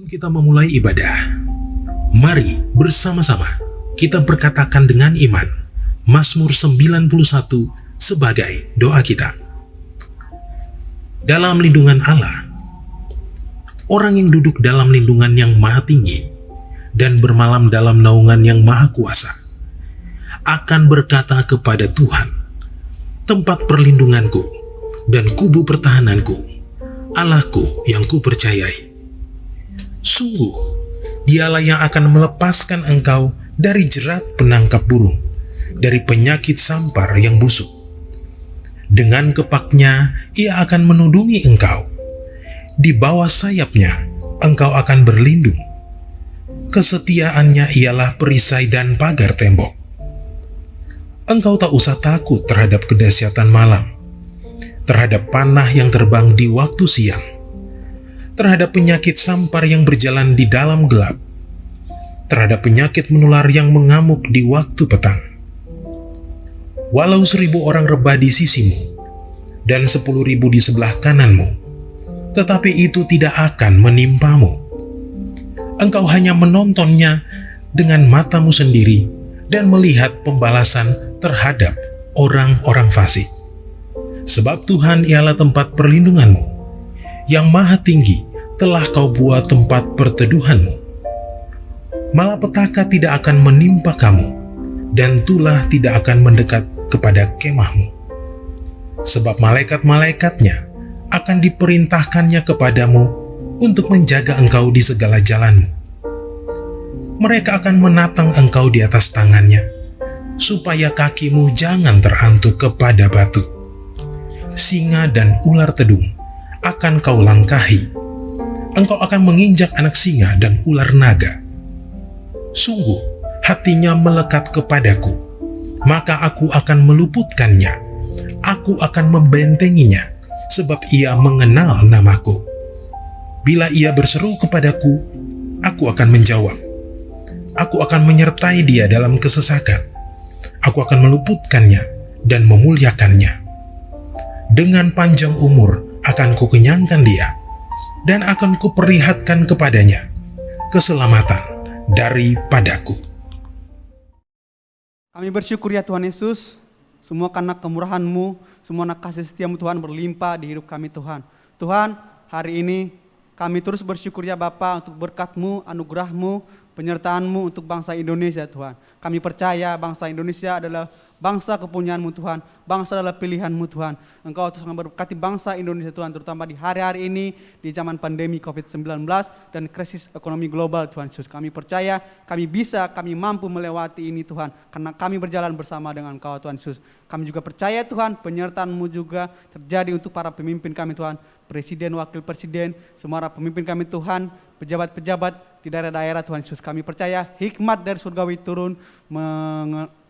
Sebelum kita memulai ibadah, mari bersama-sama kita berkatakan dengan iman Mazmur 91 sebagai doa kita. Dalam lindungan Allah, orang yang duduk dalam lindungan yang maha tinggi dan bermalam dalam naungan yang maha kuasa akan berkata kepada Tuhan, tempat perlindunganku dan kubu pertahananku, Allahku yang kupercayai. Sungguh, dialah yang akan melepaskan engkau dari jerat penangkap burung, dari penyakit sampar yang busuk. Dengan kepaknya, ia akan menudungi engkau. Di bawah sayapnya, engkau akan berlindung. Kesetiaannya ialah perisai dan pagar tembok. Engkau tak usah takut terhadap kedahsyatan malam, terhadap panah yang terbang di waktu siang, terhadap penyakit sampar yang berjalan di dalam gelap, terhadap penyakit menular yang mengamuk di waktu petang. Walau 1.000 orang rebah di sisimu dan 10.000 di sebelah kananmu, tetapi itu tidak akan menimpamu. Engkau hanya menontonnya dengan matamu sendiri dan melihat pembalasan terhadap orang-orang fasik. Sebab Tuhan ialah tempat perlindunganmu, yang maha tinggi telah kau buat tempat perteduhanmu. Malapetaka tidak akan menimpa kamu, dan tulah tidak akan mendekat kepada kemahmu. Sebab malaikat-malaikatnya akan diperintahkannya kepadamu untuk menjaga engkau di segala jalanmu. Mereka akan menatang engkau di atas tangannya, supaya kakimu jangan terantuk kepada batu. Singa dan ular tedung akan kau langkahi. Engkau akan menginjak anak singa dan ular naga. Sungguh, hatinya melekat kepadaku, maka aku akan meluputkannya. Aku akan membentenginya, sebab ia mengenal namaku. Bila ia berseru kepadaku, aku akan menjawab. Aku akan menyertai dia dalam kesesakan. Aku akan meluputkannya dan memuliakannya. Dengan panjang umur akan kukenyangkan dia, dan akan kuperlihatkan kepadanya keselamatan daripadaku. Kami bersyukur ya Tuhan Yesus, semua karena kemurahan-Mu, semua kasih setia-Mu Tuhan berlimpah di hidup kami Tuhan. Tuhan, hari ini kami terus bersyukur ya Bapa untuk berkat-Mu, anugerah-Mu, penyertaan-Mu untuk bangsa Indonesia Tuhan. Kami percaya bangsa Indonesia adalah bangsa kepunyaan-Mu Tuhan, bangsa adalah pilihan-Mu Tuhan. Engkau terus akan berkati bangsa Indonesia Tuhan, terutama di hari-hari ini, di zaman pandemi COVID-19 dan krisis ekonomi global Tuhan Yesus. Kami percaya kami mampu melewati ini Tuhan, karena kami berjalan bersama dengan Engkau Tuhan Yesus. Kami juga percaya Tuhan, penyertaan-Mu juga terjadi untuk para pemimpin kami Tuhan, Presiden, Wakil Presiden, semua pemimpin kami Tuhan, pejabat-pejabat di daerah-daerah Tuhan Yesus. Kami percaya hikmat dari surgawi turun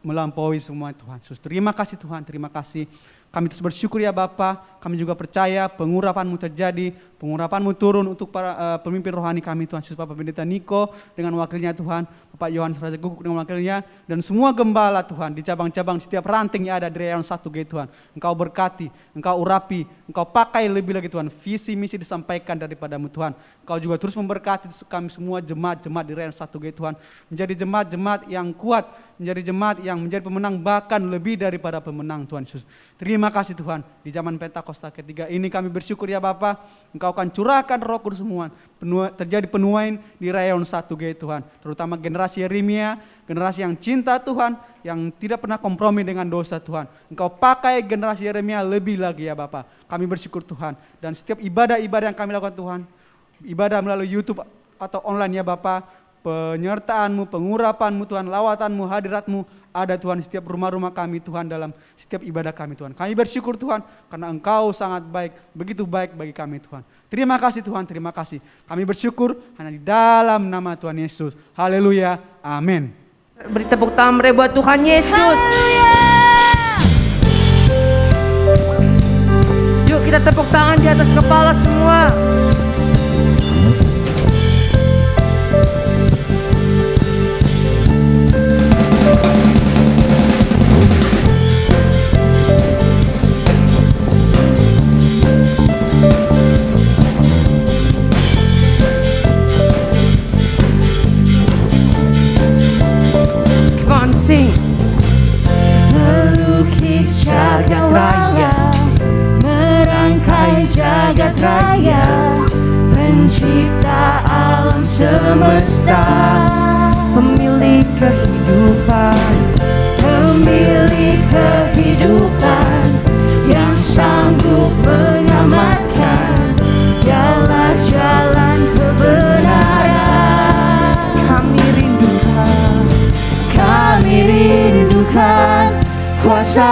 melampaui semua Tuhan Yesus. Terima kasih Tuhan, terima kasih. Kami terus bersyukur ya Bapa. Kami juga percaya pengurapan-Mu terjadi, pengurapan-Mu turun untuk para pemimpin rohani kami Tuhan Yesus. Bapak Pendeta Niko dengan wakilnya Tuhan, Bapak Yohanes Raja Guguk dengan wakilnya, dan semua gembala Tuhan di cabang-cabang setiap ranting yang ada di Rayon 1G Tuhan. Engkau berkati, Engkau urapi, Engkau pakai lebih lagi Tuhan. Visi misi disampaikan daripada-Mu Tuhan. Engkau juga terus memberkati kami semua jemaat-jemaat di Rayon 1G Tuhan. Menjadi jemaat-jemaat yang kuat, menjadi jemaat yang menjadi pemenang, bahkan lebih daripada pemenang Tuhan Yesus. Terima kasih Tuhan, di zaman Pentakosta ketiga ini kami bersyukur ya Bapa, Engkau akan curahkan Roh Kudus semua, terjadi penuaian di Rayon 1G Tuhan, terutama generasi Yeremia, generasi yang cinta Tuhan, yang tidak pernah kompromi dengan dosa Tuhan. Engkau pakai generasi Yeremia lebih lagi ya Bapa. Kami bersyukur Tuhan, dan setiap ibadah-ibadah yang kami lakukan Tuhan, ibadah melalui YouTube atau online ya Bapa, penyertaan-Mu, pengurapan-Mu Tuhan, lawatan-Mu, hadirat-Mu ada Tuhan setiap rumah-rumah kami Tuhan, dalam setiap ibadah kami Tuhan. Kami bersyukur Tuhan karena Engkau sangat baik, begitu baik bagi kami Tuhan. Terima kasih Tuhan, terima kasih. Kami bersyukur hanya di dalam nama Tuhan Yesus. Haleluya, amin. Beri tepuk tangan buat Tuhan Yesus. Yuk kita tepuk tangan di atas kepala semua. raya, pencipta alam semesta, Pemilik kehidupan, pemilik kehidupan, yang sanggup menyelamatkan, dialah jalan kebenaran. Kami rindukan kuasa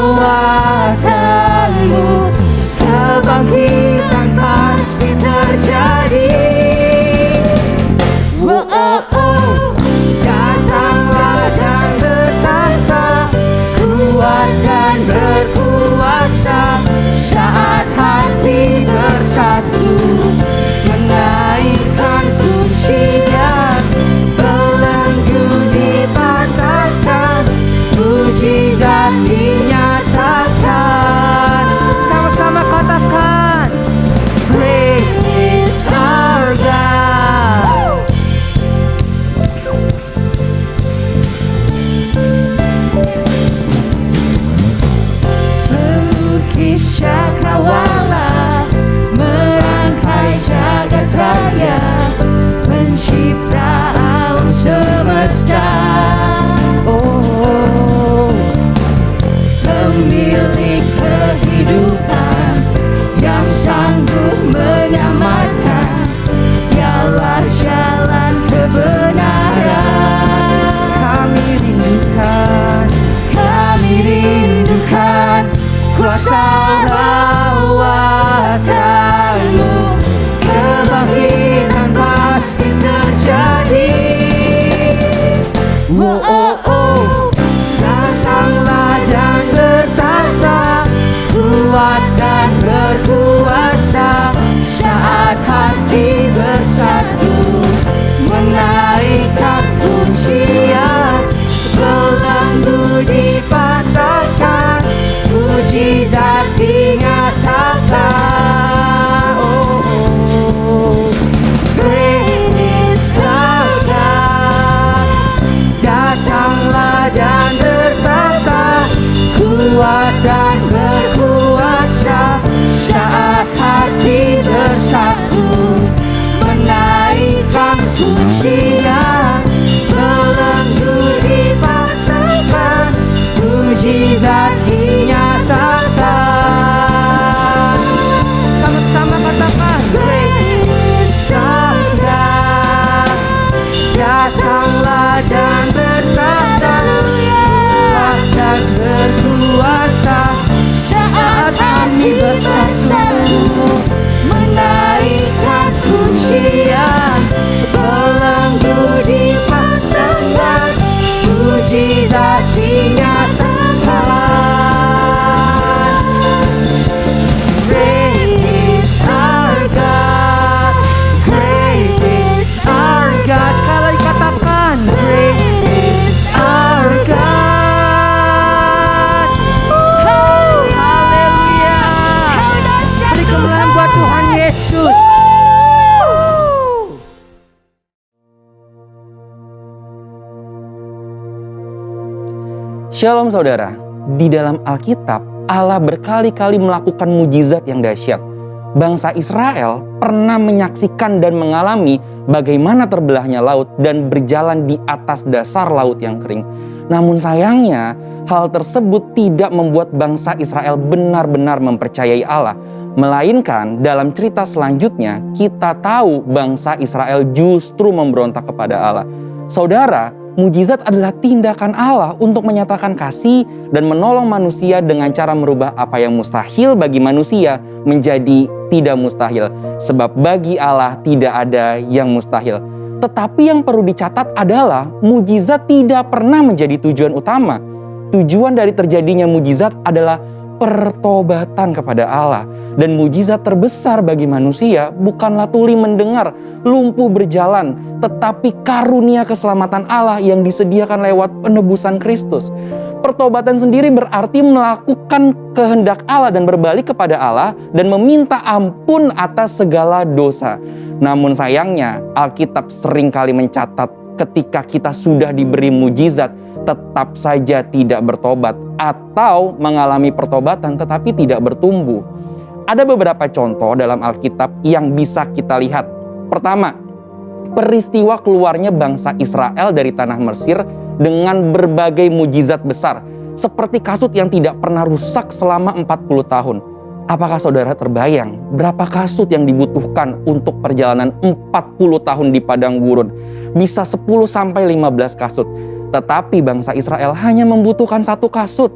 lawatan-Mu, kebangkitan pasti terjadi. Oh, oh, oh. Datanglah dan bertahta, kuat dan berkuasa, saat hati bersatu menaikkan pujian, belenggu dipatahkan, mujizat dinyatakan. sama-sama katakan, Great is our God. Melukis cakrawala, merangkai jagat raya, pencipta alam semesta. Oh, pemilik kehidupan, yang sanggup menyelamatkan, dialah jalan kebenaran. Kami rindukan kuasa lawatan-Mu, kebangkitan pasti terjadi. Oh, oh, oh. Datanglah dan bertahta, kuat dan berkuasa, saat hati bersatu menaikkan pujian, belenggu dipatahkan, mujizat dinyatakan. Oh, oh. Great is our God. Datanglah dan bertahta, kuat dan berkuasa, saat hati bersatu menaikkan pujian, belenggu dipatahkan, mujizat dinyatakan. sama-sama katakan, Great is our God. Datanglah dan bertahta, kuat dan berkuasa, saat hati bersatu menaikkan pujian, belenggu dipatahkan, mujizat dinyatakan. Great is our God. Great is our God. sekali lagi katakan, Great is our God. haleluya. Beri kemuliaan buat Tuhan Yesus. Shalom saudara, di dalam Alkitab Allah berkali-kali melakukan mujizat yang dahsyat. Bangsa Israel pernah menyaksikan dan mengalami bagaimana terbelahnya laut dan berjalan di atas dasar laut yang kering. Namun sayangnya, hal tersebut tidak membuat bangsa Israel benar-benar mempercayai Allah. Melainkan dalam cerita selanjutnya, kita tahu bangsa Israel justru memberontak kepada Allah. Saudara, mujizat adalah tindakan Allah untuk menyatakan kasih dan menolong manusia dengan cara merubah apa yang mustahil bagi manusia menjadi tidak mustahil. Sebab bagi Allah tidak ada yang mustahil. Tetapi yang perlu dicatat adalah mujizat tidak pernah menjadi tujuan utama. Tujuan dari terjadinya mujizat adalah pertobatan kepada Allah. Dan mujizat terbesar bagi manusia bukanlah tuli mendengar, lumpuh berjalan, tetapi karunia keselamatan Allah yang disediakan lewat penebusan Kristus. Pertobatan sendiri berarti melakukan kehendak Allah dan berbalik kepada Allah dan meminta ampun atas segala dosa. Namun sayangnya Alkitab seringkali mencatat ketika kita sudah diberi mujizat tetap saja tidak bertobat atau mengalami pertobatan tetapi tidak bertumbuh. Ada beberapa contoh dalam Alkitab yang bisa kita lihat. Pertama, peristiwa keluarnya bangsa Israel dari tanah Mesir dengan berbagai mujizat besar, seperti kasut yang tidak pernah rusak selama 40 tahun. Apakah saudara terbayang berapa kasut yang dibutuhkan untuk perjalanan 40 tahun di padang gurun? Bisa 10-15 kasut. Tetapi bangsa Israel hanya membutuhkan 1 kasut.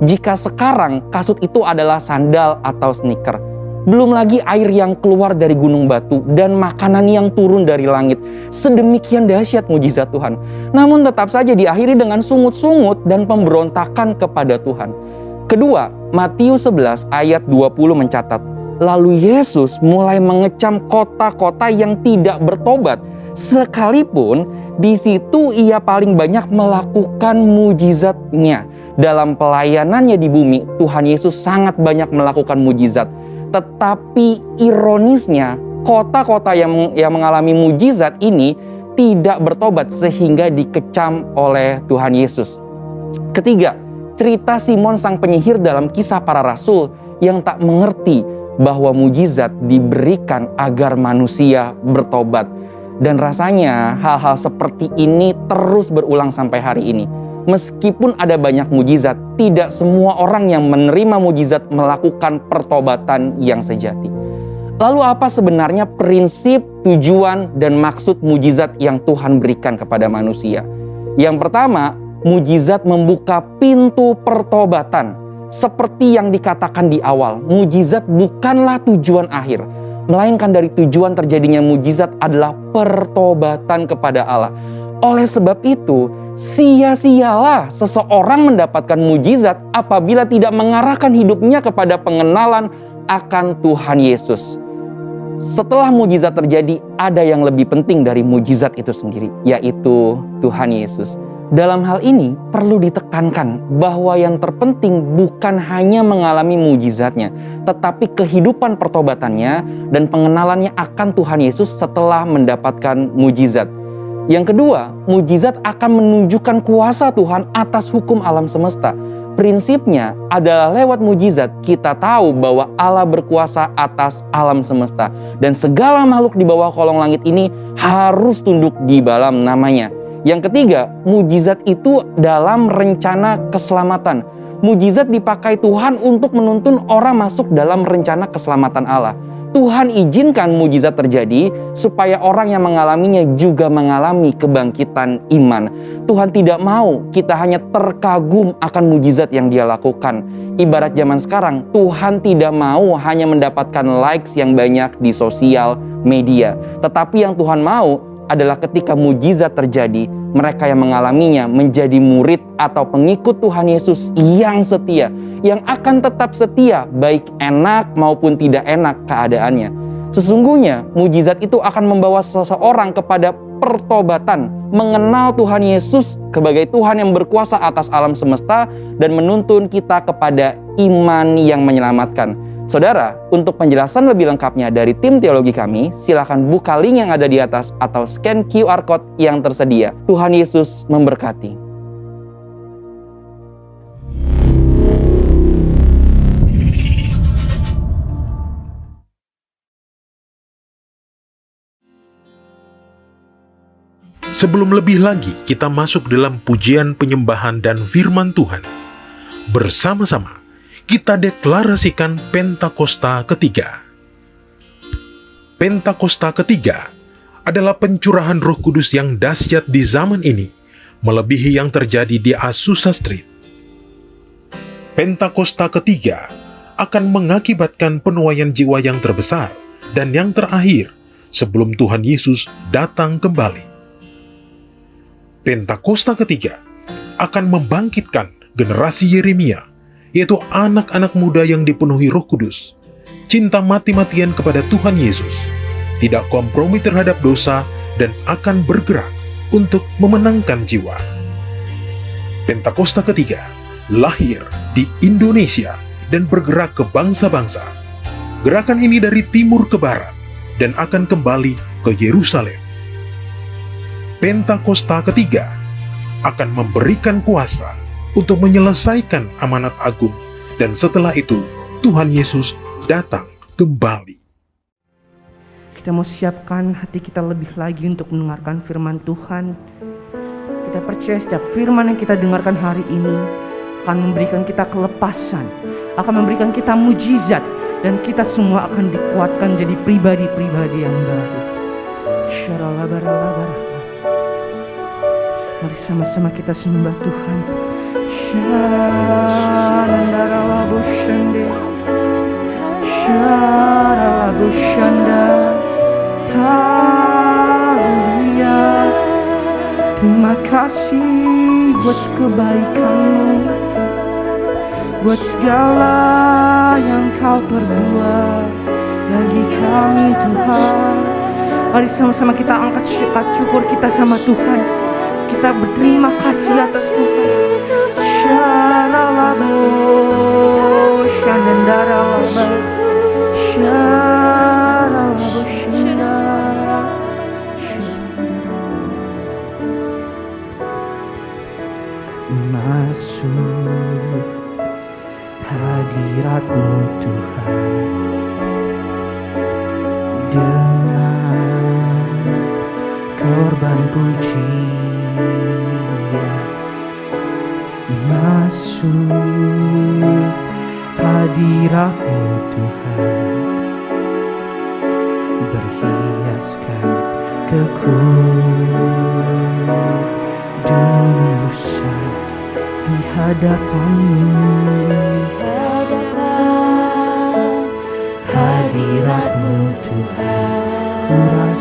Jika sekarang kasut itu adalah sandal atau sneaker. Belum lagi air yang keluar dari gunung batu dan makanan yang turun dari langit. Sedemikian dahsyat mujizat Tuhan. Namun tetap saja diakhiri dengan sungut-sungut dan pemberontakan kepada Tuhan. Kedua, Matius 11 ayat 20 mencatat, lalu Yesus mulai mengecam kota-kota yang tidak bertobat. Sekalipun di situ ia paling banyak melakukan mujizatnya. Dalam pelayanannya di bumi, Tuhan Yesus sangat banyak melakukan mujizat. Tetapi ironisnya, kota-kota yang mengalami mujizat ini tidak bertobat sehingga dikecam oleh Tuhan Yesus. Ketiga, cerita Simon sang penyihir dalam Kisah Para Rasul yang tak mengerti bahwa mujizat diberikan agar manusia bertobat. Dan rasanya hal-hal seperti ini terus berulang sampai hari ini. Meskipun ada banyak mujizat, tidak semua orang yang menerima mujizat melakukan pertobatan yang sejati. Lalu apa sebenarnya prinsip, tujuan, dan maksud mujizat yang Tuhan berikan kepada manusia? Yang pertama, mujizat membuka pintu pertobatan. Seperti yang dikatakan di awal, mujizat bukanlah tujuan akhir, melainkan dari tujuan terjadinya mujizat adalah pertobatan kepada Allah. Oleh sebab itu, sia-sialah seseorang mendapatkan mujizat apabila tidak mengarahkan hidupnya kepada pengenalan akan Tuhan Yesus. Setelah mujizat terjadi, ada yang lebih penting dari mujizat itu sendiri, yaitu Tuhan Yesus. Dalam hal ini perlu ditekankan bahwa yang terpenting bukan hanya mengalami mujizatnya, tetapi kehidupan pertobatannya dan pengenalannya akan Tuhan Yesus setelah mendapatkan mujizat. Yang kedua, mujizat akan menunjukkan kuasa Tuhan atas hukum alam semesta. Prinsipnya adalah lewat mujizat kita tahu bahwa Allah berkuasa atas alam semesta dan segala makhluk di bawah kolong langit ini harus tunduk di dalam namanya. Yang ketiga, mujizat itu dalam rencana keselamatan. Mujizat dipakai Tuhan untuk menuntun orang masuk dalam rencana keselamatan Allah. Tuhan izinkan mujizat terjadi supaya orang yang mengalaminya juga mengalami kebangkitan iman. Tuhan tidak mau kita hanya terkagum akan mujizat yang Dia lakukan. Ibarat zaman sekarang, Tuhan tidak mau hanya mendapatkan likes yang banyak di sosial media. Tetapi yang Tuhan mau adalah ketika mujizat terjadi, mereka yang mengalaminya menjadi murid atau pengikut Tuhan Yesus yang setia, yang akan tetap setia baik enak maupun tidak enak keadaannya. Sesungguhnya mujizat itu akan membawa seseorang kepada pertobatan, mengenal Tuhan Yesus sebagai Tuhan yang berkuasa atas alam semesta dan menuntun kita kepada iman yang menyelamatkan. Saudara, untuk penjelasan lebih lengkapnya dari tim teologi kami, silakan buka link yang ada di atas atau scan QR Code yang tersedia. Tuhan Yesus memberkati. Sebelum lebih lagi kita masuk dalam pujian penyembahan dan firman Tuhan, bersama-sama kita deklarasikan Pentakosta ketiga. Pentakosta ketiga adalah pencurahan Roh Kudus yang dahsyat di zaman ini, melebihi yang terjadi di Azusa Street. Pentakosta ketiga akan mengakibatkan penuaian jiwa yang terbesar dan yang terakhir sebelum Tuhan Yesus datang kembali. Pentakosta ketiga akan membangkitkan generasi Yeremia, yaitu anak-anak muda yang dipenuhi Roh Kudus, cinta mati-matian kepada Tuhan Yesus, tidak kompromi terhadap dosa, dan akan bergerak untuk memenangkan jiwa. Pentakosta ketiga lahir di Indonesia dan bergerak ke bangsa-bangsa. Gerakan ini dari timur ke barat dan akan kembali ke Yerusalem. Pentakosta ketiga akan memberikan kuasa untuk menyelesaikan amanat agung, dan setelah itu Tuhan Yesus datang kembali. Kita mau siapkan hati kita lebih lagi untuk mendengarkan firman Tuhan. Kita percaya setiap firman yang kita dengarkan hari ini akan memberikan kita kelepasan, akan memberikan kita mujizat, dan kita semua akan dikuatkan jadi pribadi-pribadi yang baru. Syaralabaralabar. Mari sama-sama kita sembah Tuhan. Syarandaralabushande. Syaralabushanda. Haleluya. Terima kasih buat kebaikan-Mu, buat segala yang Kau perbuat bagi kami Tuhan. Mari sama-sama kita angkat syukur kita sama Tuhan. Kita berterima kasih atas Tuhan. Syaralabo, syanandaralaba, syaralabo, syandar. Masuk hadirat-Mu Tuhan dengan korban pujian. Masuk hadirat-Mu Tuhan, berhiaskan kekudusan di hadapan-Mu. Hadirat-Mu Tuhan,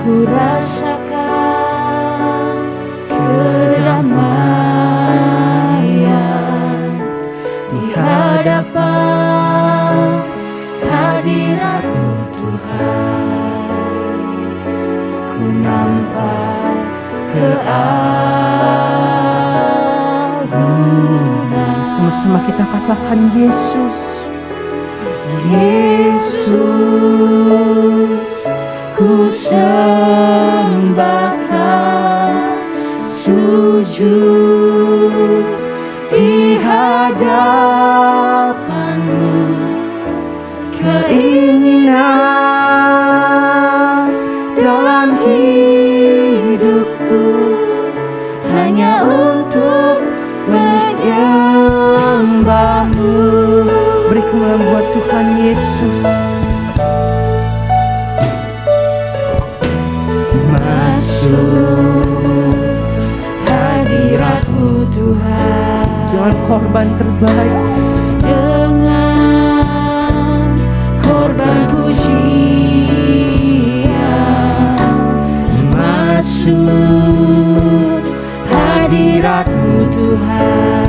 ku rasakan kedamaian di hadapan hadirat-Mu Tuhan. Ku nampak keagungan. Sama-sama kita katakan Yesus. Yesus, ku sembahkan, sujud di hadapan-Mu. Keinginan dalam hidupku hanya untuk menyembah-Mu. Beri kemuliaan buat Tuhan Yesus. Masuk hadirat-Mu Tuhan dengan korban terbaik, dengan korban pujian. Masuk hadirat-Mu Tuhan,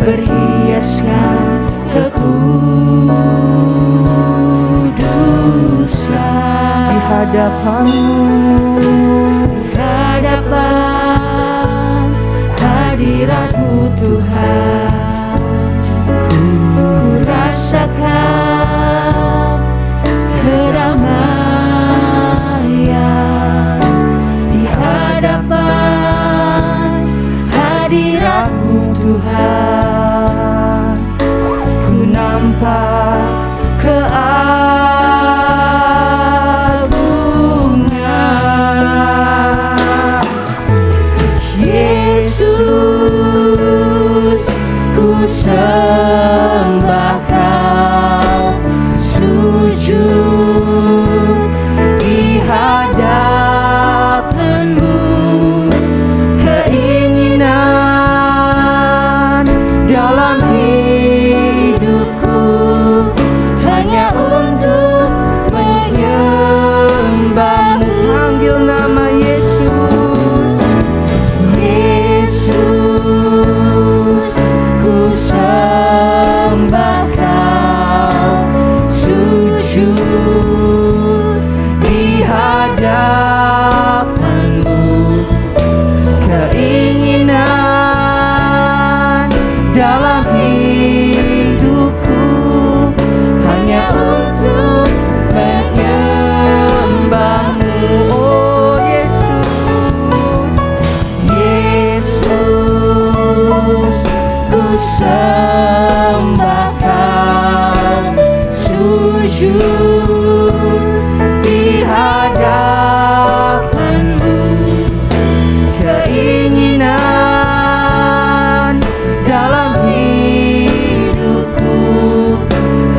berhiaskan kekudusan di hadapan-Mu, di hadapan hadirat-Mu Tuhan. Ku rasakan kedamaian di hadapan hadirat-Mu Tuhan. Ku nampak keagungan. Yesus, ku sembahkan, sujud di hadapan-Mu. Keinginan dalam hidupku hanya untuk menyembah-Mu. Panggil nama Yesus. Yesus, ku sembahkan, sujud di hadapan-Mu. Keinginan dalam hidupku hanya untuk menyembah-Mu. Oh Yesus, Yesus, ku sembahkan, sujud di hadapan-Mu. Keinginan dalam hidupku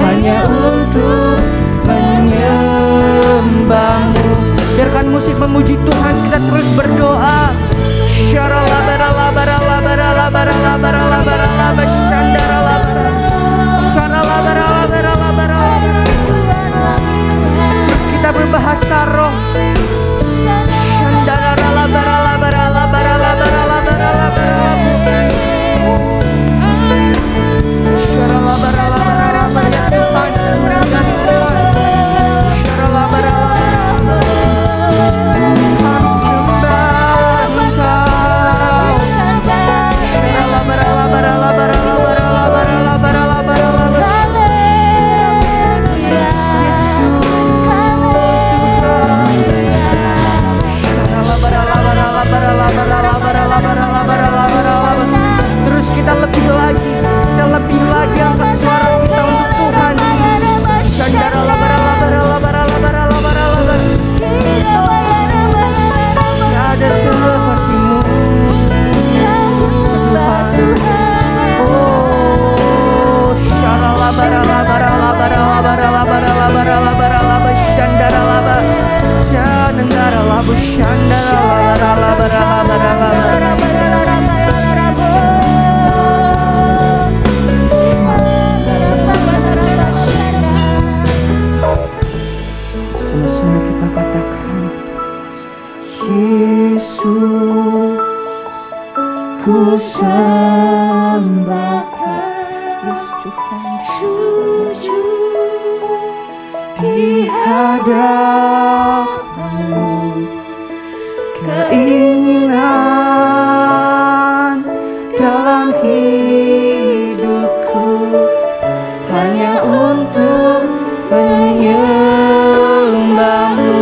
hanya untuk menyembah-Mu. Biarkan musik memuji Tuhan, kita terus berdoa. Terus kita berbahasa roh. Terus kita lebih lagi angkat suara kita untuk Tuhan. Tiada seperti-Mu Tuhan. Oh, sama-sama kita katakan, Yesus, ku sembahkan. Yes, Tuhan, Sujud di hadapan-Mu. Keinginan dalam hidupku hanya untuk menyembah-Mu.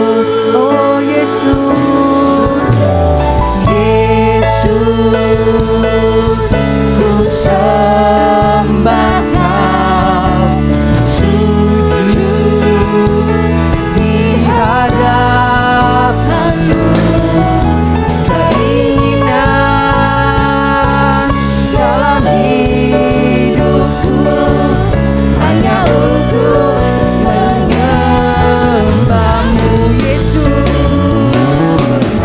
Oh Yesus, Yesus, ku sembah Kau. Sujud di hadapan-Mu. Keinginan dalam hidupku hanya untuk menyembah-Mu. Yesus,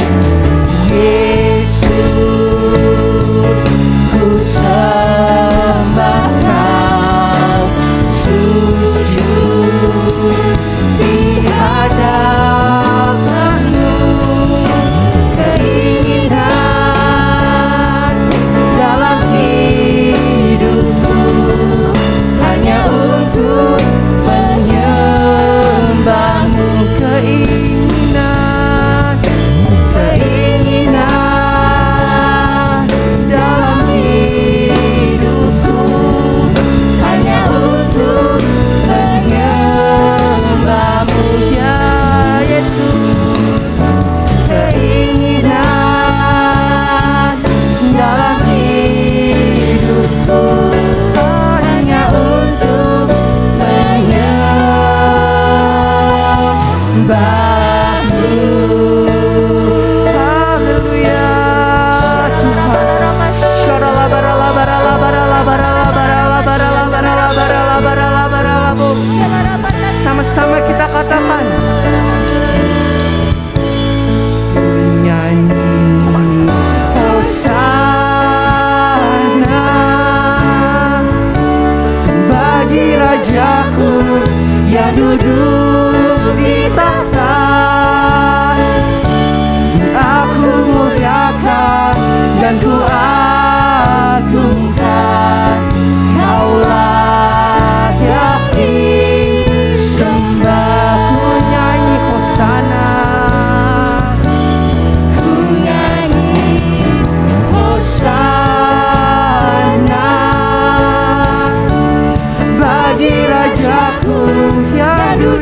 Yesus, ku sembah Kau. Sujud di hadapan-Mu. Keinginan dalam hidupku hanya untuk menyembah-Mu. Keinginan dalam hidupku hanya untuk menyembah-Mu, ya Yesus. Keinginan dalam hidupku hanya untuk menyembah-Mu. Haleluya Tuhan. Sama-sama kita katakan, nyanyi Hosana bagi Rajaku yang duduk di tahta. Aku muliakan dan ku agungkan, Kaulah yang disembah. Ku nyanyi Hosana, ku nyanyi Hosana bagi Rajaku yang duduk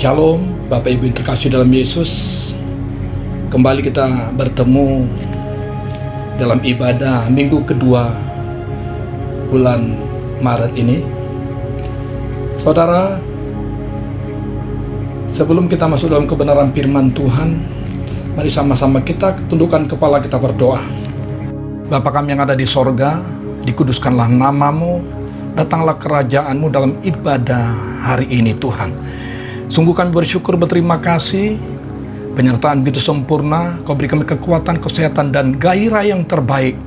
Shalom, Bapak Ibu yang terkasih dalam Yesus. Kembali kita bertemu dalam ibadah minggu kedua bulan Maret ini. Saudara, sebelum kita masuk dalam kebenaran firman Tuhan, mari sama-sama kita tundukkan kepala, kita berdoa. Bapa kami yang ada di sorga, dikuduskanlah namamu, datanglah kerajaanmu dalam ibadah hari ini Tuhan. Sungguh kami bersyukur, berterima kasih, penyertaan begitu sempurna, Kau beri kami kekuatan, kesehatan, dan gairah yang terbaik.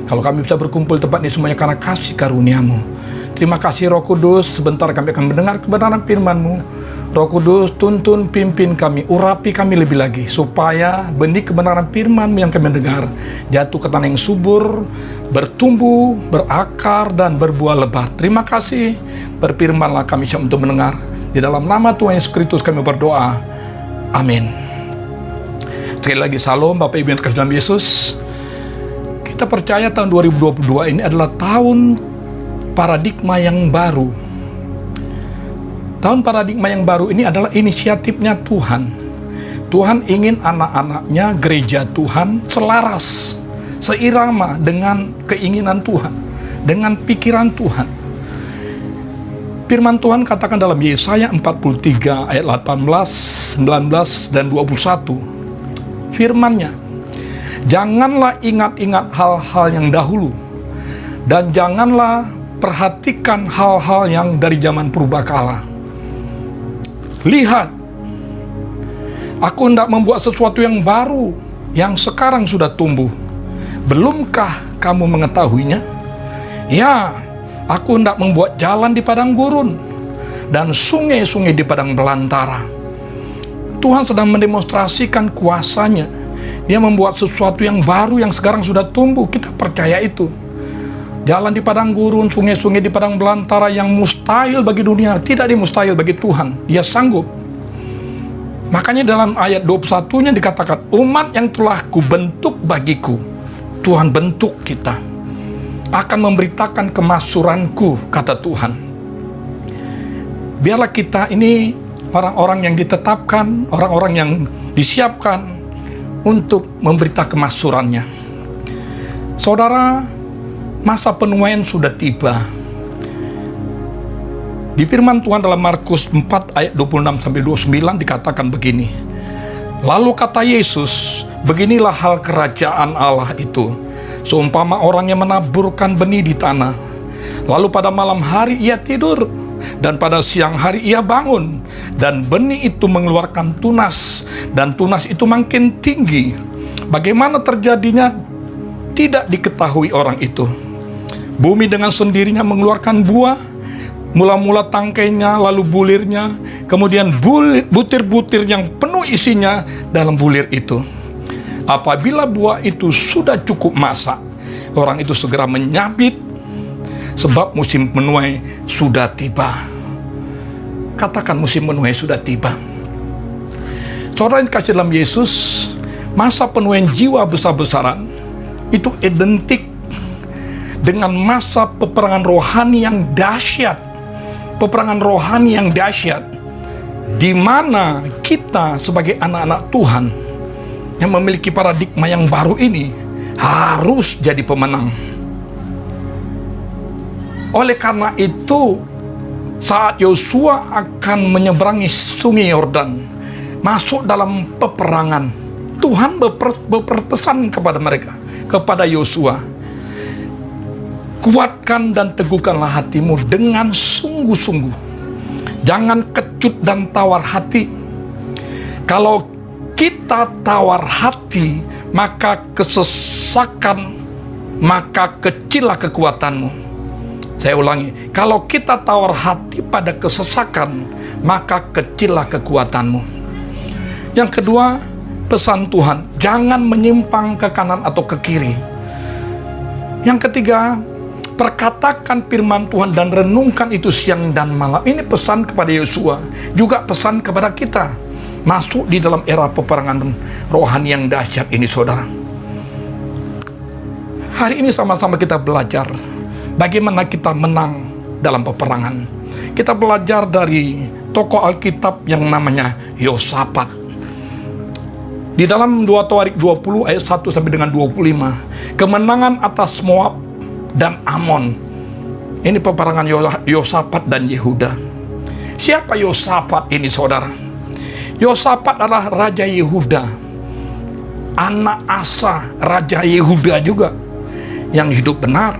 Kalau kami bisa berkumpul di tempat ini semuanya karena kasih karunia-Mu. Terima kasih Roh Kudus, sebentar kami akan mendengar kebenaran firman-Mu. Roh Kudus, tuntun, pimpin kami, urapi kami lebih lagi, supaya benih kebenaran firman-Mu yang kami dengar jatuh ke tanah yang subur, bertumbuh, berakar, dan berbuah lebat. Terima kasih, berfirmanlah kami siap untuk mendengar. Di dalam nama Tuhan Yesus Kristus kami berdoa. Amin. Sekali lagi salam Bapak Ibu yang terkasih dalam Yesus. Kita percaya tahun 2022 ini adalah tahun paradigma yang baru. Tahun paradigma yang baru ini adalah inisiatifnya Tuhan. Tuhan ingin anak-anaknya, gereja Tuhan, selaras, seirama dengan keinginan Tuhan, dengan pikiran Tuhan. Firman Tuhan katakan dalam Yesaya 43 ayat 18, 19, dan 21. Firman-Nya, janganlah ingat-ingat hal-hal yang dahulu, dan janganlah perhatikan hal-hal yang dari zaman purbakala. Lihat, aku hendak membuat sesuatu yang baru, yang sekarang sudah tumbuh. Belumkah kamu mengetahuinya? Ya, aku hendak membuat jalan di padang gurun dan sungai-sungai di padang belantara. Tuhan sedang mendemonstrasikan kuasa-Nya. Dia membuat sesuatu yang baru yang sekarang sudah tumbuh. Kita percaya itu. Jalan di padang gurun, sungai-sungai di padang belantara yang mustahil bagi dunia, tidak dimustahil bagi Tuhan. Dia sanggup. Makanya dalam ayat 21-nya dikatakan, umat yang telah kubentuk bagiku. Tuhan bentuk kita. Akan memberitakan kemaksuranku, kata Tuhan. Biarlah kita ini orang-orang yang ditetapkan, orang-orang yang disiapkan untuk memberitakan kemaksurannya. Saudara, masa penuaian sudah tiba. Di firman Tuhan dalam Markus 4 ayat 26-29 dikatakan begini. Lalu kata Yesus, beginilah hal kerajaan Allah itu. Seumpama orang yang menaburkan benih di tanah. Lalu pada malam hari ia tidur, dan pada siang hari ia bangun, dan benih itu mengeluarkan tunas, dan tunas itu makin tinggi. Bagaimana terjadinya tidak diketahui orang itu. Bumi dengan sendirinya mengeluarkan buah, mula-mula tangkainya, lalu bulirnya, kemudian butir-butir yang penuh isinya dalam bulir itu. Apabila buah itu sudah cukup masak, orang itu segera menyabit, sebab musim menuai sudah tiba. Katakan musim menuai sudah tiba. Saudara yang dikasih dalam Yesus, masa penuaian jiwa besar-besaran itu identik dengan masa peperangan rohani yang dahsyat. Peperangan rohani yang dahsyat, di mana kita sebagai anak-anak Tuhan yang memiliki paradigma yang baru ini harus jadi pemenang. Oleh karena itu, saat Yosua akan menyeberangi sungai Yordan, masuk dalam peperangan, Tuhan berpesan kepada mereka, kepada Yosua, kuatkan dan teguhkanlah hatimu dengan sungguh-sungguh. Jangan kecut dan tawar hati. Kalau kita tawar hati, maka kesesakan, maka kecillah kekuatanmu. Saya ulangi, kalau kita tawar hati pada kesesakan, maka kecillah kekuatanmu. Yang kedua, pesan Tuhan, jangan menyimpang ke kanan atau ke kiri. Yang ketiga, perkatakan firman Tuhan dan renungkan itu siang dan malam. Ini pesan kepada Yosua, juga pesan kepada kita. Masuk di dalam era peperangan rohani yang dahsyat ini, saudara. Hari ini sama-sama kita belajar bagaimana kita menang dalam peperangan. Kita belajar dari tokoh Alkitab yang namanya Yosafat. Di dalam 2 Tawarik 20 ayat 1 sampai dengan 25, kemenangan atas Moab dan Amon. Ini peperangan Yosafat dan Yehuda. Siapa Yosafat ini, saudara? Yosafat adalah Raja Yehuda, anak Asa, Raja Yehuda juga, yang hidup benar.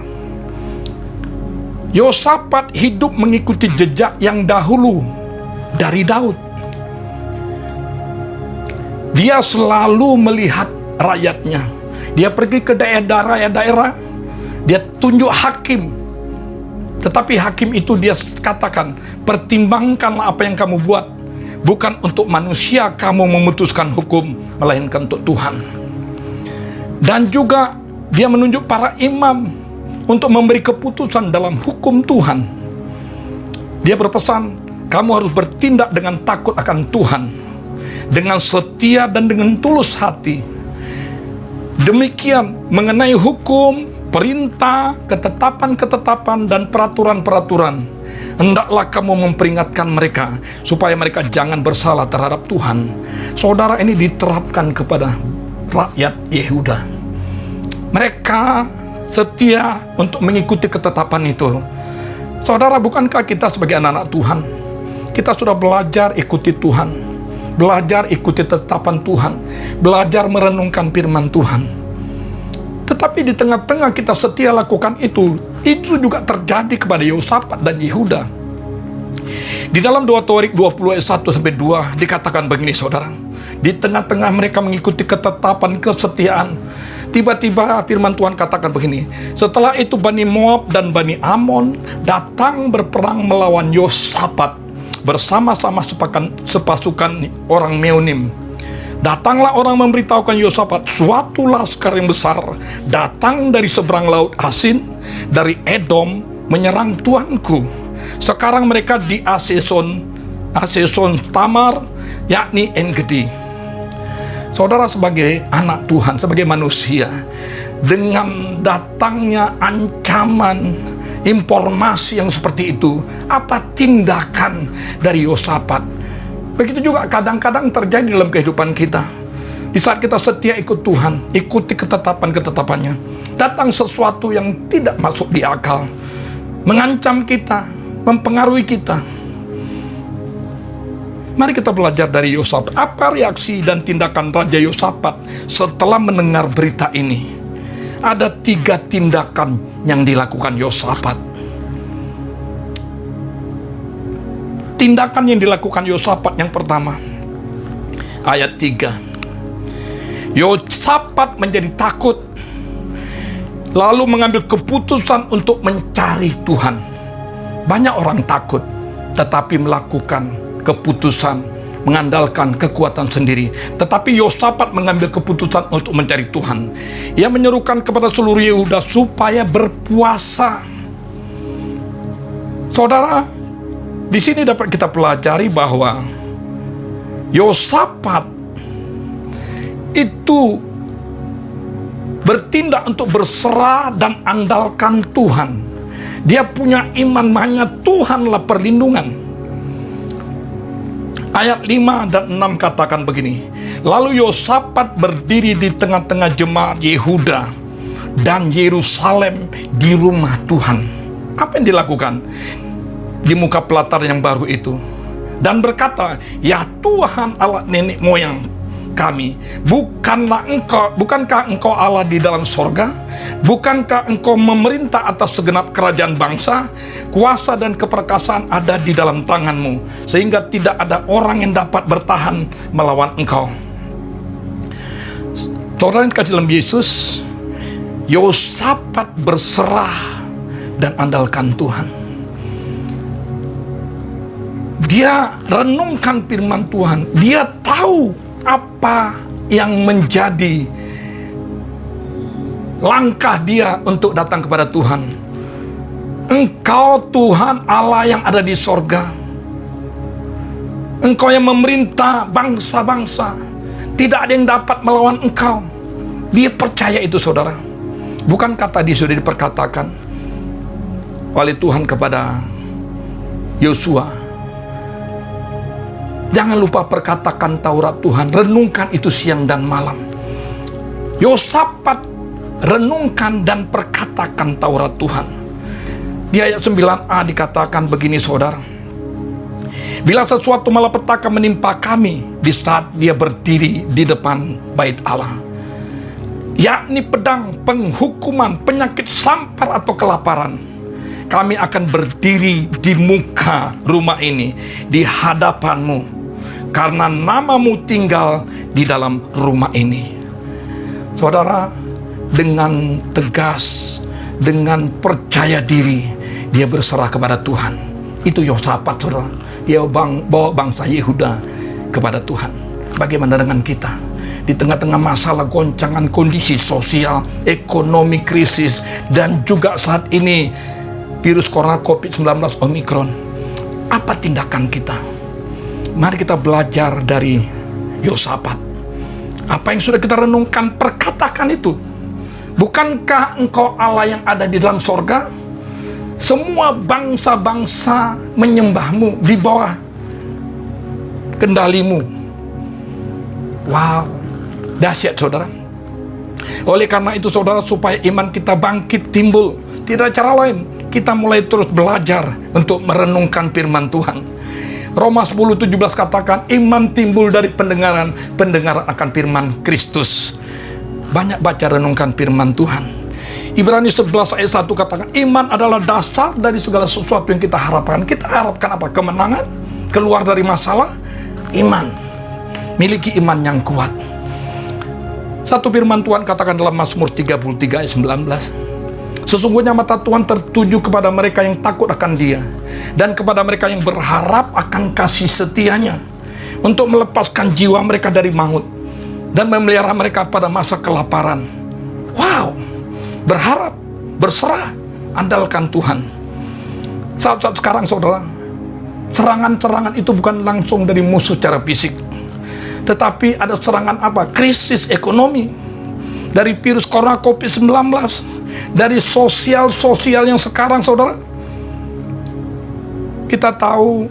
Yosafat hidup mengikuti jejak yang dahulu dari Daud. Dia selalu melihat rakyatnya. Dia pergi ke daerah-daerah, dia tunjuk hakim. Tetapi hakim itu dia katakan, pertimbangkanlah apa yang kamu buat. Bukan untuk manusia kamu memutuskan hukum, melainkan untuk Tuhan. Dan juga dia menunjuk para imam untuk memberi keputusan dalam hukum Tuhan. Dia berpesan, kamu harus bertindak dengan takut akan Tuhan, dengan setia dan dengan tulus hati. Demikian mengenai hukum, perintah, ketetapan-ketetapan, dan peraturan-peraturan. Hendaklah kamu memperingatkan mereka, supaya mereka jangan bersalah terhadap Tuhan. Saudara, ini diterapkan kepada rakyat Yehuda. Mereka setia untuk mengikuti ketetapan itu. Saudara, bukankah kita sebagai anak-anak Tuhan, kita sudah belajar ikuti Tuhan, belajar ikuti ketetapan Tuhan, belajar merenungkan firman Tuhan. Tetapi di tengah-tengah kita setia lakukan itu juga terjadi kepada Yosafat dan Yehuda. Di dalam 2 Tawarik 20 ayat 1 sampai 2 dikatakan begini, saudara. Di tengah-tengah mereka mengikuti ketetapan kesetiaan, tiba-tiba firman Tuhan katakan begini, setelah itu Bani Moab dan Bani Amon datang berperang melawan Yosafat bersama-sama sepasukan orang Meonim. Datanglah orang memberitahukan Yosafat, suatu laskar yang besar datang dari seberang laut Asin, dari Edom, menyerang tuanku. Sekarang mereka di Aseson Tamar, yakni En-Gedi. Saudara, sebagai anak Tuhan, sebagai manusia, dengan datangnya ancaman, informasi yang seperti itu, apa tindakan dari Yosafat? Begitu juga kadang-kadang terjadi dalam kehidupan kita. Di saat kita setia ikut Tuhan, ikuti ketetapan-ketetapannya, datang sesuatu yang tidak masuk di akal, mengancam kita, mempengaruhi kita. Mari kita belajar dari Yosafat. Apa reaksi dan tindakan Raja Yosafat setelah mendengar berita ini? Ada 3 tindakan yang dilakukan Yosafat. Tindakan yang dilakukan Yosafat yang pertama, ayat 3. Yosafat menjadi takut, lalu mengambil keputusan untuk mencari Tuhan. Banyak orang takut, tetapi melakukan keputusan, mengandalkan kekuatan sendiri. Tetapi Yosafat mengambil keputusan untuk mencari Tuhan. Ia menyerukan kepada seluruh Yehuda supaya berpuasa. Saudara, di sini dapat kita pelajari bahwa Yosafat itu bertindak untuk berserah dan andalkan Tuhan. Dia punya iman hanya Tuhanlah perlindungan. Ayat 5 dan 6 katakan begini, lalu Yosafat berdiri di tengah-tengah jemaat Yehuda dan Yerusalem di rumah Tuhan. Apa yang dilakukan di muka pelataran yang baru itu? Dan berkata, ya Tuhan Allah nenek moyang kami, bukankah engkau Allah di dalam sorga? Bukankah engkau memerintah atas segenap kerajaan bangsa? Kuasa dan keperkasaan ada di dalam tanganmu, sehingga tidak ada orang yang dapat bertahan melawan engkau. Saudara yang dikasihi dalam Yesus, Yosafat berserah dan andalkan Tuhan. Dia renungkan firman Tuhan. Dia tahu apa yang menjadi langkah dia untuk datang kepada Tuhan. Engkau Tuhan Allah yang ada di sorga. Engkau yang memerintah bangsa-bangsa. Tidak ada yang dapat melawan engkau. Dia percaya itu, saudara. Bukankah tadi sudah diperkatakan oleh Tuhan kepada Yosua, Jangan lupa perkatakan Taurat Tuhan, renungkan itu siang dan malam. Yosafat renungkan dan perkatakan Taurat Tuhan. Di ayat 9a dikatakan begini saudara. Bila sesuatu malapetaka menimpa kami di saat dia berdiri di depan bait Allah, yakni pedang, penghukuman, penyakit sampar atau kelaparan, kami akan berdiri di muka rumah ini di hadapanmu, karena namamu tinggal di dalam rumah ini. Saudara, dengan tegas, dengan percaya diri, dia berserah kepada Tuhan. Itu Yosafat, saudara. Dia bawa bangsa Yehuda kepada Tuhan. Bagaimana dengan kita? Di tengah-tengah masalah goncangan kondisi sosial, ekonomi krisis, dan juga saat ini virus corona COVID-19 Omikron. Apa tindakan kita? Mari kita belajar dari Yosafat. Apa yang sudah kita renungkan, perkatakan itu. Bukankah engkau Allah yang ada di dalam sorga? Semua bangsa-bangsa menyembahmu di bawah kendalimu. Wow, dahsyat saudara. Oleh karena itu saudara, supaya iman kita bangkit timbul, tidak ada cara lain. Kita mulai terus belajar untuk merenungkan firman Tuhan. Roma 10:17 katakan, iman timbul dari pendengaran, pendengaran akan firman Kristus. Banyak baca renungkan firman Tuhan. Ibrani 11 ayat 1 katakan, iman adalah dasar dari segala sesuatu yang kita harapkan. Kita harapkan apa? Kemenangan, keluar dari masalah, iman. Miliki iman yang kuat. Satu firman Tuhan katakan dalam Mazmur 33 ayat 19, sesungguhnya mata Tuhan tertuju kepada mereka yang takut akan Dia, dan kepada mereka yang berharap akan kasih setianya, untuk melepaskan jiwa mereka dari maut, dan memelihara mereka pada masa kelaparan. Wow, berharap, berserah, andalkan Tuhan. Saat-saat sekarang saudara, serangan-serangan itu bukan langsung dari musuh secara fisik, tetapi ada serangan apa? Krisis ekonomi, dari virus corona COVID-19, dari sosial yang sekarang saudara. Kita tahu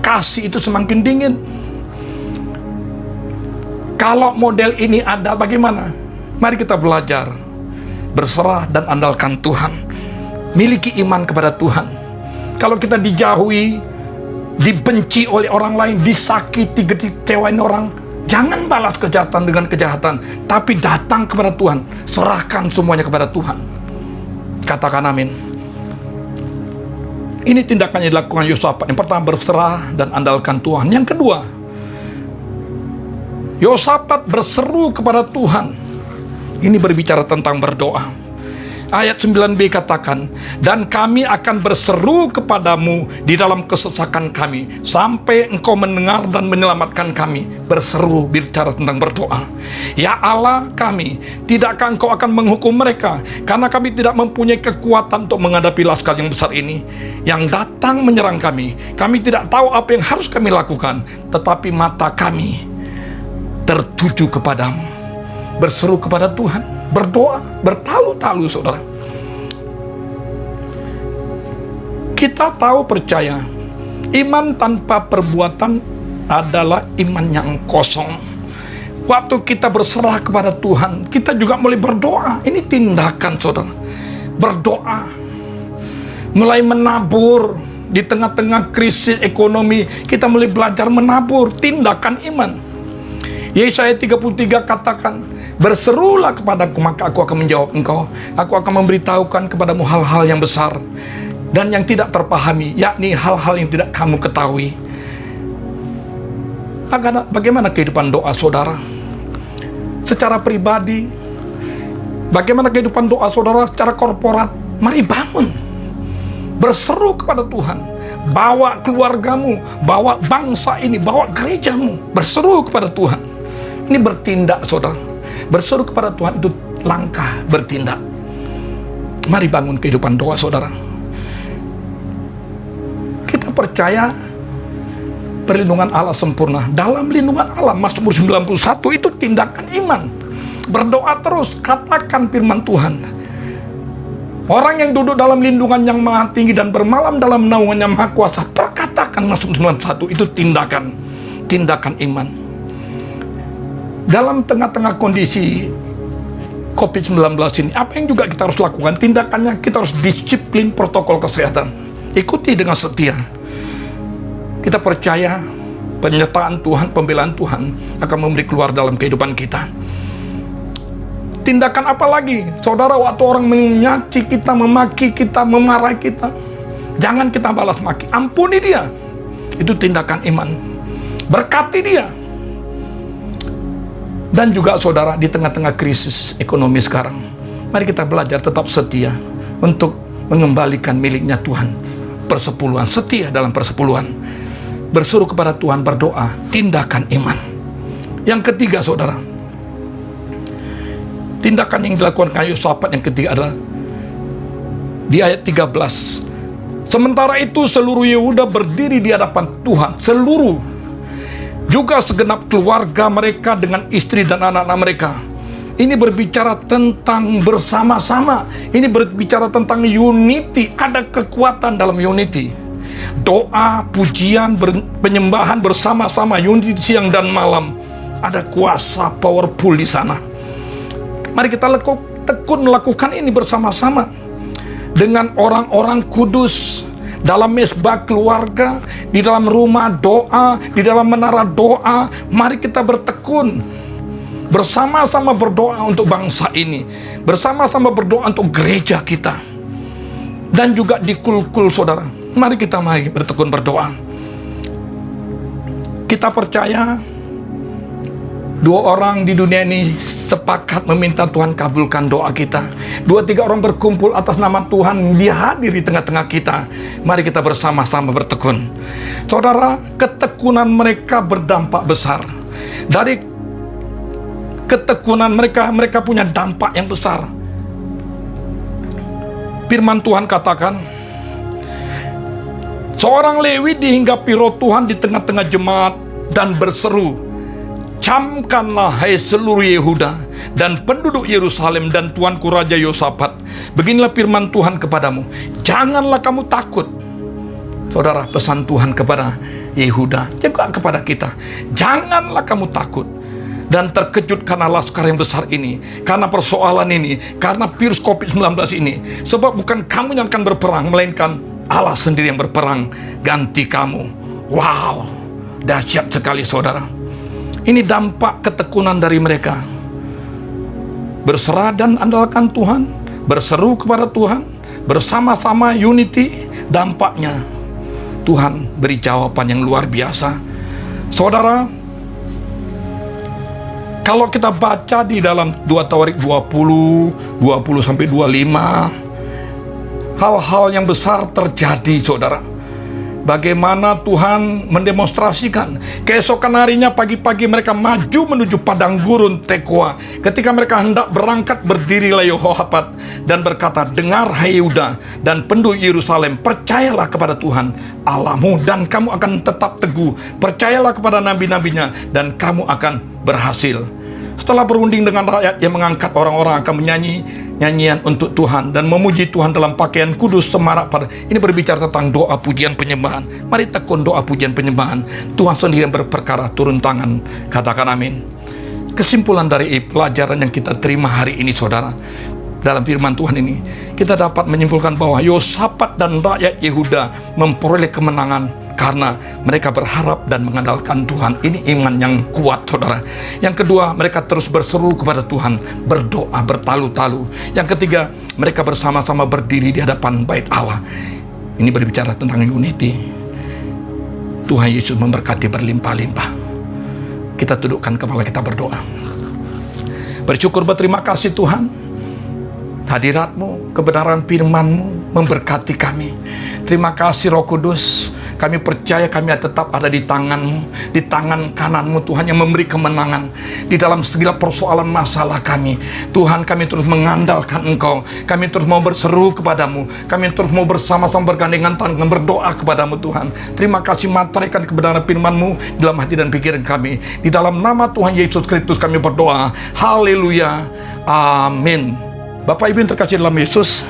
kasih itu semakin dingin. Kalau model ini ada, bagaimana? Mari kita belajar berserah dan andalkan Tuhan. Miliki iman kepada Tuhan. Kalau kita dijauhi, dibenci oleh orang lain, disakiti, dikecewain orang, jangan balas kejahatan dengan kejahatan, tapi datang kepada Tuhan. Serahkan semuanya kepada Tuhan. Katakan amin. Ini tindakan yang dilakukan Yosafat. Yang pertama, berserah dan andalkan Tuhan. Yang kedua, Yosafat berseru kepada Tuhan. Ini berbicara tentang berdoa. Ayat 9b katakan, dan kami akan berseru kepadamu di dalam kesesakan kami, sampai engkau mendengar dan menyelamatkan kami. Berseru, bicara tentang berdoa. Ya Allah kami, tidakkah engkau akan menghukum mereka? Karena kami tidak mempunyai kekuatan untuk menghadapi laskar yang besar ini, yang datang menyerang kami. Kami tidak tahu apa yang harus kami lakukan, tetapi mata kami tertuju kepadamu. Berseru kepada Tuhan. Berdoa, bertalu-talu saudara. Kita tahu, percaya, iman tanpa perbuatan adalah iman yang kosong. Waktu kita berserah kepada Tuhan, kita juga mulai berdoa. Ini tindakan saudara. Berdoa, mulai menabur. Di tengah-tengah krisis ekonomi, kita mulai belajar menabur. Tindakan iman. Yesaya 33 katakan, berserulah kepadaku, maka aku akan menjawab engkau. Aku akan memberitahukan kepadamu hal-hal yang besar dan yang tidak terpahami, yakni hal-hal yang tidak kamu ketahui. Bagaimana kehidupan doa saudara? Secara pribadi, bagaimana kehidupan doa saudara secara korporat? Mari bangun, berseru kepada Tuhan. Bawa keluargamu, bawa bangsa ini, bawa gerejamu, berseru kepada Tuhan. Ini bertindak saudara. Berseru kepada Tuhan itu langkah bertindak. Mari bangun kehidupan doa saudara. Kita percaya perlindungan Allah sempurna. Dalam lindungan Allah, Mazmur 91 itu tindakan iman. Berdoa terus, katakan firman Tuhan. Orang yang duduk dalam lindungan yang maha tinggi dan bermalam dalam naungan yang maha kuasa, perkatakan Mazmur 91, itu tindakan. tindakan iman. Dalam tengah-tengah kondisi COVID-19 ini, apa yang juga kita harus lakukan? Tindakannya kita harus disiplin protokol kesehatan. Ikuti dengan setia. Kita percaya penyertaan Tuhan, pembelaan Tuhan akan memberi keluar dalam kehidupan kita. Tindakan apa lagi? Saudara, waktu orang mencaci kita, memaki kita, memarahi kita, jangan kita balas maki. Ampuni dia. Itu tindakan iman. Berkati dia. Dan juga saudara, di tengah-tengah krisis ekonomi sekarang, mari kita belajar tetap setia untuk mengembalikan miliknya Tuhan. Persepuluhan, setia dalam persepuluhan. Berseru kepada Tuhan, berdoa, tindakan iman. Yang ketiga saudara, tindakan yang dilakukan Yehosafat yang ketiga adalah di ayat 13. Sementara itu seluruh Yehuda berdiri di hadapan Tuhan, seluruh, juga segenap keluarga mereka dengan istri dan anak-anak mereka. Ini berbicara tentang bersama-sama. Ini berbicara tentang unity. Ada kekuatan dalam unity. Doa, pujian, penyembahan bersama-sama, unity siang dan malam. Ada kuasa powerful di sana. Mari kita tekun melakukan ini bersama-sama dengan orang-orang kudus, dalam mesbah keluarga, di dalam rumah doa, di dalam menara doa. Mari kita bertekun bersama-sama berdoa untuk bangsa ini, bersama-sama berdoa untuk gereja kita, dan juga di kul-kul saudara. Mari kita bertekun berdoa. Kita percaya dua orang di dunia ini sepakat meminta Tuhan kabulkan doa kita. 2-3 orang berkumpul atas nama Tuhan, Dia hadir di tengah-tengah kita. Mari kita bersama-sama bertekun. Saudara, ketekunan mereka berdampak besar. Dari ketekunan mereka, mereka punya dampak yang besar. Firman Tuhan katakan, seorang Lewi dihinggapi roh Tuhan di tengah-tengah jemaat dan berseru, camkanlah hai seluruh Yehuda dan penduduk Yerusalem dan tuanku Raja Yehosafat, beginilah firman Tuhan kepadamu, janganlah kamu takut. Saudara, pesan Tuhan kepada Yehuda, juga kepada kita, janganlah kamu takut dan terkejut karena laskar yang besar ini, karena persoalan ini, karena virus COVID-19 ini. Sebab bukan kamu yang akan berperang, melainkan Allah sendiri yang berperang ganti kamu. Wow, dahsyat sekali saudara. Ini dampak ketekunan dari mereka. Berserah dan andalkan Tuhan, berseru kepada Tuhan, bersama-sama unity. Dampaknya Tuhan beri jawaban yang luar biasa. Saudara, kalau kita baca di dalam 2 Tawarik 20-25, hal-hal yang besar terjadi saudara. Bagaimana Tuhan mendemonstrasikan. Keesokan harinya pagi-pagi mereka maju menuju padang gurun Tekoa. Ketika mereka hendak berangkat, berdirilah Yehosafat dan berkata, dengar hai Yehuda dan penduduk Yerusalem, percayalah kepada Tuhan Allahmu dan kamu akan tetap teguh. Percayalah kepada nabi-nabinya dan kamu akan berhasil. Setelah berunding dengan rakyat yang mengangkat, orang-orang akan menyanyi nyanyian untuk Tuhan dan memuji Tuhan dalam pakaian kudus semarak pada. Ini berbicara tentang doa pujian penyembahan. Mari tekun doa pujian penyembahan. Tuhan sendiri yang berperkara, turun tangan, katakan amin. Kesimpulan dari pelajaran yang kita terima hari ini saudara, dalam firman Tuhan ini, kita dapat menyimpulkan bahwa Yehosafat dan rakyat Yehuda memperoleh kemenangan karena mereka berharap dan mengandalkan Tuhan. Ini iman yang kuat saudara. Yang kedua, mereka terus berseru kepada Tuhan, berdoa bertalu-talu. Yang ketiga, mereka bersama-sama berdiri di hadapan bait Allah. Ini berbicara tentang unity. Tuhan Yesus memberkati berlimpah-limpah. Kita tundukkan kepala, kita berdoa. Bersyukur, berterima kasih Tuhan. Hadirat-Mu, kebenaran firman-Mu memberkati kami. Terima kasih Roh Kudus. Kami percaya kami tetap ada di tangan-Mu, di tangan kanan-Mu Tuhan yang memberi kemenangan di dalam segala persoalan masalah kami. Tuhan, kami terus mengandalkan Engkau. Kami terus mau berseru kepadamu. Kami terus mau bersama-sama bergandengan tangan berdoa kepadamu Tuhan. Terima kasih, materaikan kebenaran firman-Mu dalam hati dan pikiran kami. Di dalam nama Tuhan Yesus Kristus kami berdoa. Haleluya. Amin. Bapak Ibu yang terkasih dalam Yesus,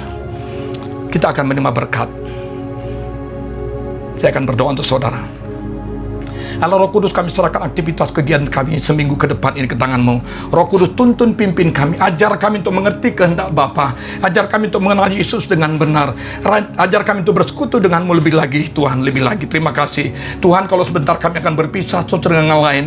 kita akan menerima berkat. Saya akan berdoa untuk saudara. Allah Roh Kudus, kami serahkan aktivitas kegiatan kami seminggu ke depan ini ke tangan-Mu. Roh Kudus, tuntun pimpin kami, ajar kami untuk mengerti kehendak Bapa, ajar kami untuk mengenal Yesus dengan benar, ajar kami untuk bersekutu dengan-Mu lebih lagi Tuhan, lebih lagi. Terima kasih Tuhan, kalau sebentar kami akan berpisah satu dengan yang lain.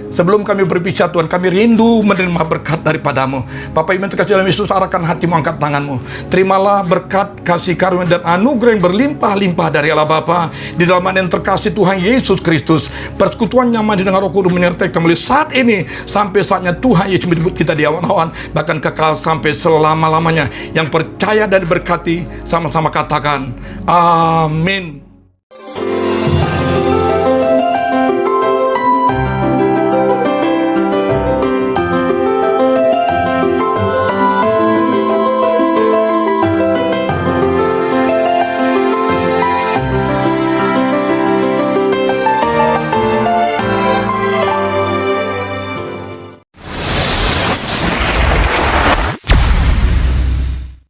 Sebelum kami berpisah Tuhan, kami rindu menerima berkat daripada-Mu. Bapak Ibu terkasih dalam Yesus, arahkan hatimu, angkat tanganmu. Terimalah berkat, kasih karunia dan anugerah yang berlimpah-limpah dari Allah Bapa, di dalam nama yang terkasih Tuhan Yesus Kristus. Persekutuan nyaman dengan Roh Kudus menyertai kembali saat ini sampai saatnya Tuhan Yesus menyebut kita di awan-awan, bahkan kekal sampai selama-lamanya. Yang percaya dan berkati sama-sama katakan amin.